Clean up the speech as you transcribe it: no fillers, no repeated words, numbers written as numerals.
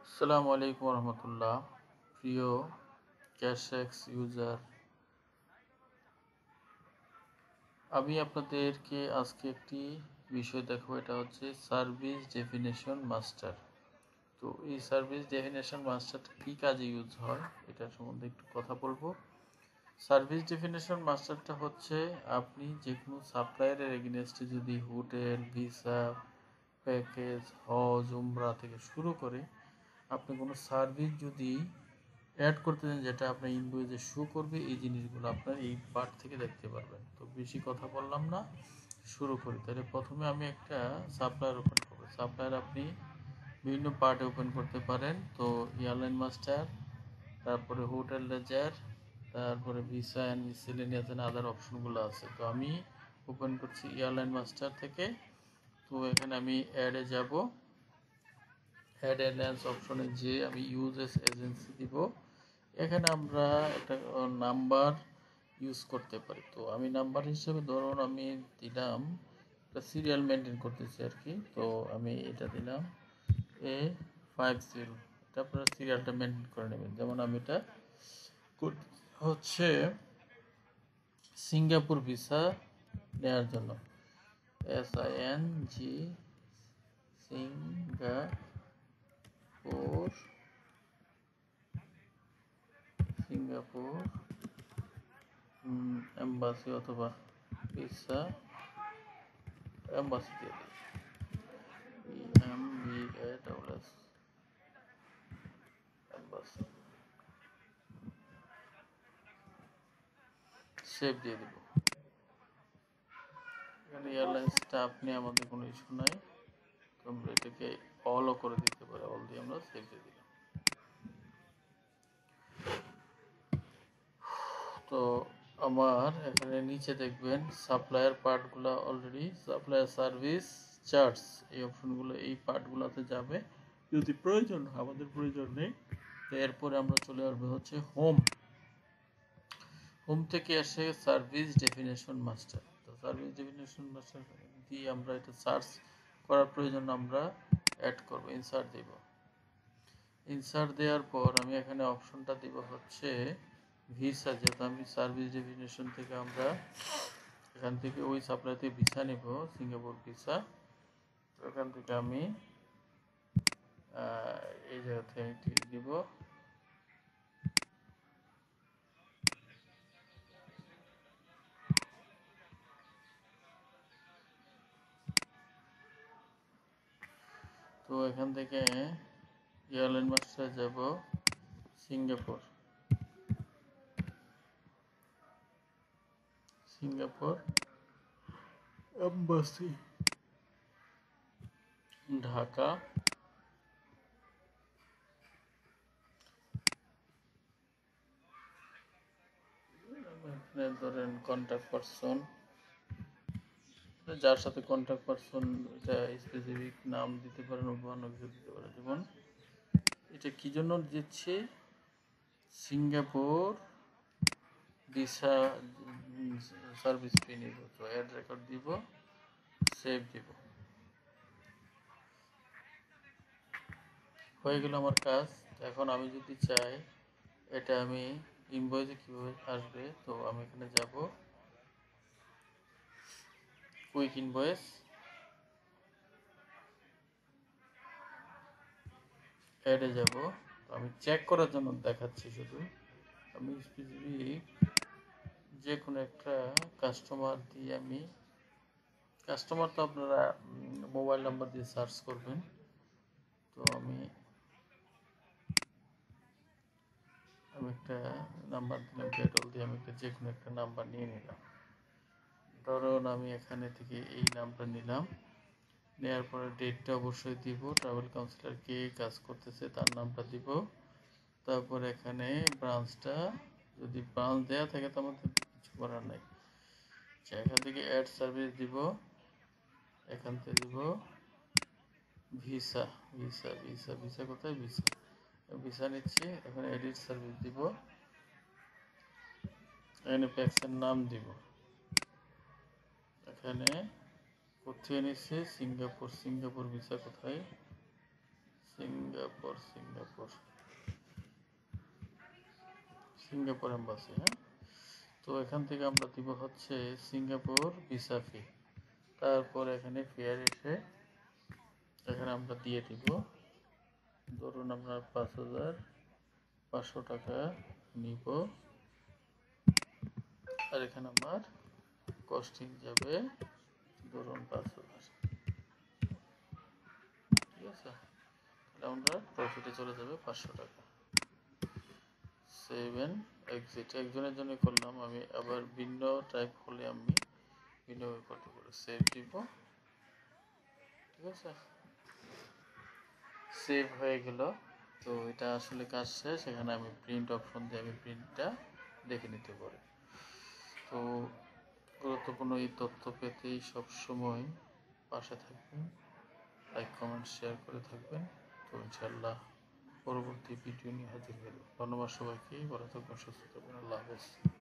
আসসালামু আলাইকুম রহমতুল্লাহ। প্রিয় ক্যাশএক্স ইউজার, আমি আপনাদেরকে আজকে একটি বিষয় দেখাবো। এটা হচ্ছে সার্ভিস ডেফিনেশন মাস্টার। তো এই সার্ভিস ডেফিনেশন মাস্টারটা কী কাজে ইউজ হয় এটার সম্বন্ধে একটু কথা বলবো। সার্ভিস ডেফিনেশন মাস্টারটা হচ্ছে আপনি যে কোনো সাপ্লায়ারের এগেনস্টে যদি হোটেল, ভিসা, প্যাকেজ, হজ, উমরা থেকে শুরু করে আপনি কোনো সার্ভিস যদি অ্যাড করতে চান যেটা আপনার ইনভয়েসে শো করবে, এই জিনিসগুলো আপনার এই পার্ট থেকে দেখতে পারবেন। তো বেশি কথা বললাম না, শুরু করি। তাহলে প্রথমে আমি একটা সাপ্লায়ার ওপেন করবো। সাপ্লায়ার আপনি বিভিন্ন পার্টে ওপেন করতে পারেন। তো এয়ারলাইন মাস্টার, তারপরে হোটেল লেজার, তারপরে visa and miscellaneous and other অপশনগুলো আছে। তো আমি ওপেন করছি এয়ারলাইন মাস্টার থেকে। তো এখানে আমি অ্যাডে যাব। অ্যাড এয়ারলাইন্স অপশনে যে আমি ইউএস এজেন্সি দিব। এখানে আমরা একটা নাম্বার ইউজ করতে পারি। তো আমি নাম্বার হিসেবে ধরুন আমি দিলাম, একটা সিরিয়াল মেনটেন করতেছি আর কি। তো আমি এটা দিলাম A50। এটা আপনারা সিরিয়ালটা মেনটেন করে নেবেন। যেমন আমি এটা হচ্ছে সিঙ্গাপুর ভিসা নেওয়ার জন্য, SING সিঙ্গাপুর এম্বাসি অথবা ভিসা এম্বাসি দিয়ে দিই, EMBASS এম্বাসি, সেভ দিয়ে দেব। এখানে এয়ারলাইন স্টাফ নিয়ে আমাদের কোনো ইস্যু নাই। তো আমরা এটাকে অলও করে দিতে পারি, অল দিয়ে আমরা সেভ দিয়ে দিলাম। তো আমার এখানে নিচে দেখবেন সাপ্লায়ার পার্টগুলো অলরেডি, সাপ্লায়ার সার্ভিস চার্জ, এই অপশনগুলো এই পার্টগুলোতে যাবে যদি প্রয়োজন হয়। আমাদের প্রয়োজন নেই। তো এরপরে আমরা চলে আসবো হচ্ছে হোম থেকে আসে সার্ভিস ডেফিনেশন মাস্টার। তো সার্ভিস ডেফিনেশন মাস্টার দিয়ে আমরা এটা সার্চ করার প্রয়োজন, আমরা অ্যাড করব, ইনসার্ট দেব। ইনসার্ট দেওয়ার পর আমি এখানে অপশনটা দিব হচ্ছে ভিসা। যেহেতু আমি সার্ভিস ডেফিনেশন থেকে আমরা এখান থেকে ওই সাপ্লাই থেকে ভিসা নেব, সিঙ্গাপুর ভিসা। তো এখান থেকে আমি এই জায়গা থেকে ক্লিক দিব। তো এখান থেকে এয়ারলাইন মাস্টার যাব সিঙ্গাপুর এম্বাসি ঢাকা। এখানে ধরেন কন্ট্যাক্ট পারসন, যার সাথে কন্ট্যাক্ট পারসন, এটা স্পেসিফিক নাম দিতে পারেন, অন্য কিছু দিতে পারেন। যেমন এটা কি জন্য দিচ্ছি, সিঙ্গাপুর ভিসা সার্ভিস ফি নিব। তো অ্যাড রেকর্ড দিব, সেভ দিব। হয়ে গেল আমার কাজ। এখন আমি যদি চাই এটা আমি ইনভয়েসে কীভাবে আসবে, তো আমি এখানে যাব কুইক ইনভয়েস, অ্যাডে যাব। আমি চেক করার জন্য দেখাচ্ছি শুধু। আমি স্পেসিফিক যে কোনো একটা কাস্টমার দিয়ে, আমি কাস্টমার তো আপনারা মোবাইল নাম্বার দিয়ে সার্চ করবেন। তো আমি একটা নাম্বার দিলাম, পেট্রোল দিয়ে আমি যে কোনো একটা নাম্বার নিয়ে নিলাম। ধরুন আমি এখানে থেকে এই নামটা নিলাম। নেওয়ার পরে ডেটটা অবশ্যই দিব, ট্রাভেল কাউন্সিলর কে কাজ করতেছে তার নামটা দিব। তারপর এখানে ব্রাঞ্চটা, যদি ব্রাঞ্চ দেওয়া থাকে তো আমাদের কিছু করার নাই। এখান থেকে অ্যাড সার্ভিস দিব, এখান থেকে দিব ভিসা। ভিসা ভিসা ভিসা কোথায়, ভিসা ভিসা নিচ্ছি। এখন এডিট সার্ভিস দিব, এখানে প্যাক্সের নাম দিব। এখানে কোথায় নিচ্ছে, সিঙ্গাপুর ভিসা কোথায়, সিঙ্গাপুর সিঙ্গাপুর সিঙ্গাপুর এম্বাসি। হ্যাঁ, তো এখান থেকে আমরা দিব হচ্ছে সিঙ্গাপুর ভিসা ফি। তারপর এখানে ফেয়ার এসে এখানে আমরা দিয়ে দিব, ধরুন আপনার 5,500 টাকা নিব। আর এখানে আমার কস্টিং যাবে ধরুন 5,000। ঠিক আছে, তাহলে আমরা প্রফিটে চলে যাবে 500 টাকা। সেভ এন্ড এক্সিট একজনের জন্য করলাম, আমি আবার ভিন্ন টাইপ হলে আমি ভিন্নভাবে করতে পারি। সেভ দিব। ঠিক আছে, সেভ হয়ে গেল। তো এটা আসলে কাজ শেষ। এখানে আমি প্রিন্ট অপশন দিয়ে আমি প্রিন্টটা দেখে নিতে পারি। তো গুরুত্বপূর্ণ এই তথ্য পেতেই সবসময় পাশে থাকবেন, লাইক কমেন্ট শেয়ার করে থাকবেন। তো ইনশাআল্লাহ পরবর্তী ভিডিও নিয়ে হাজির হব। ধন্যবাদ সবাইকে, ভালো থাকবেন, সুস্থ থাকবেন, আল্লাহ হাফেজ।